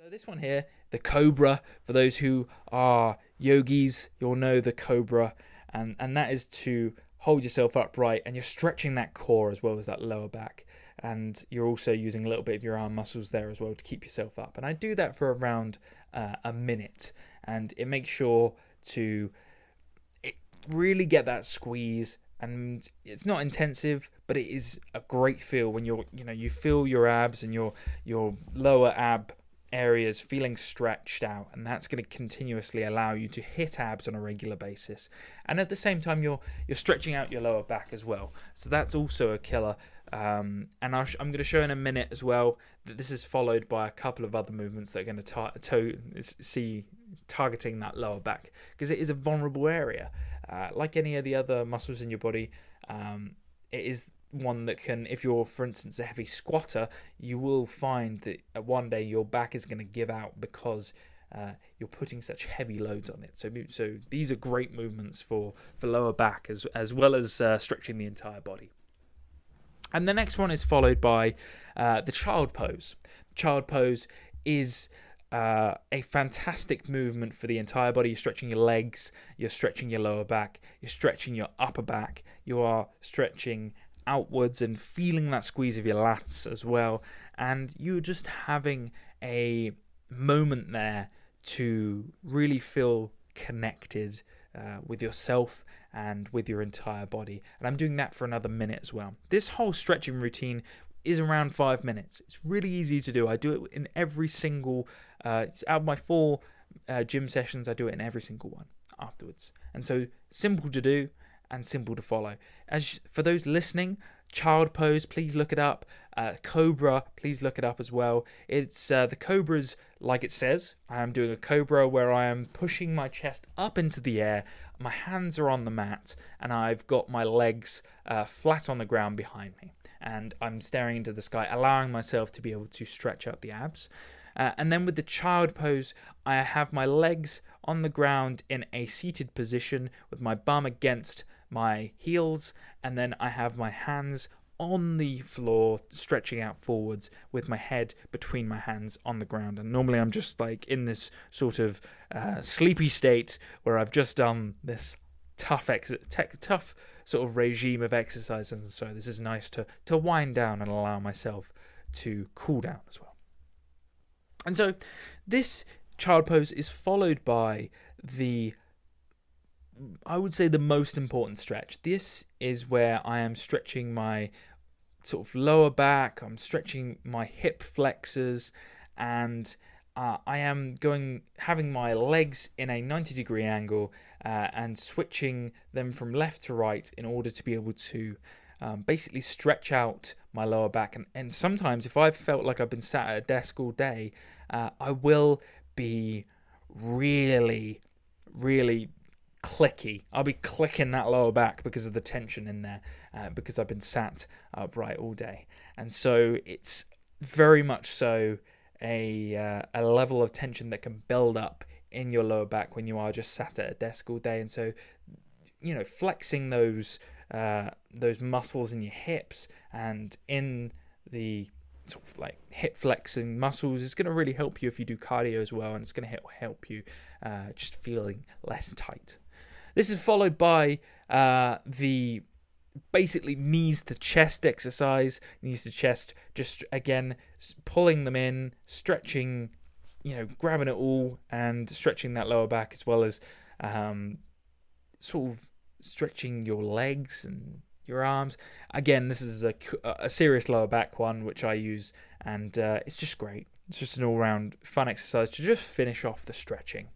So this one here, the Cobra, for those who are yogis, you'll know the Cobra, and that is to hold yourself upright, and you're stretching that core as well as that lower back, and you're also using a little bit of your arm muscles there as well to keep yourself up. And I do that for around a minute, and it makes sure to really get that squeeze. And it's not intensive, but it is a great feel when you feel your abs and your lower ab areas feeling stretched out, and that's going to continuously allow you to hit abs on a regular basis. And at the same time, you're stretching out your lower back as well, so that's also a killer. And I'm going to show in a minute as well that this is followed by a couple of other movements that are going to targeting that lower back, because it is a vulnerable area. Like any of the other muscles in your body, it is one that can, if you're, for instance, a heavy squatter, you will find that one day your back is going to give out because you're putting such heavy loads on it. So these are great movements for lower back as well as stretching the entire body. And the next one is followed by the child pose. Child pose is a fantastic movement for the entire body. You're stretching your legs, you're stretching your lower back, you're stretching your upper back, you are stretching outwards and feeling that squeeze of your lats as well, and you're just having a moment there to really feel connected with yourself and with your entire body. And I'm doing that for another minute as well. This whole stretching routine is around 5 minutes. It's really easy to do. I do it in every single out of my 4 gym sessions. I do it in every single one afterwards, and so simple to do and simple to follow. As for those listening, child pose, please look it up. Cobra, please look it up as well. It's the Cobra's like it says. I am doing a Cobra where I am pushing my chest up into the air. My hands are on the mat, and I've got my legs flat on the ground behind me, and I'm staring into the sky, allowing myself to be able to stretch out the abs. And then with the child pose, I have my legs on the ground in a seated position with my bum against my heels, and then I have my hands on the floor stretching out forwards with my head between my hands on the ground. And normally I'm just like in this sort of sleepy state where I've just done this tough sort of regime of exercises, and so this is nice to wind down and allow myself to cool down as well. And so this child pose is followed by I would say the most important stretch. This is where I am stretching my sort of lower back, I'm stretching my hip flexors, and I am having my legs in a 90-degree angle and switching them from left to right in order to be able to basically stretch out my lower back. And sometimes if I've felt like I've been sat at a desk all day, I will be really, really clicky. I'll be clicking that lower back because of the tension in there, because I've been sat upright all day. And so it's very much so a level of tension that can build up in your lower back when you are just sat at a desk all day. And so, flexing those muscles in your hips and in the sort of like hip flexing muscles is going to really help you if you do cardio as well, and it's going to help you just feeling less tight. This is followed by the basically knees to chest exercise. Knees to chest, just again pulling them in, stretching, grabbing it all and stretching that lower back, as well as sort of stretching your legs and your arms. Again, this is a serious lower back one which I use, and it's just great. It's just an all-round fun exercise to just finish off the stretching.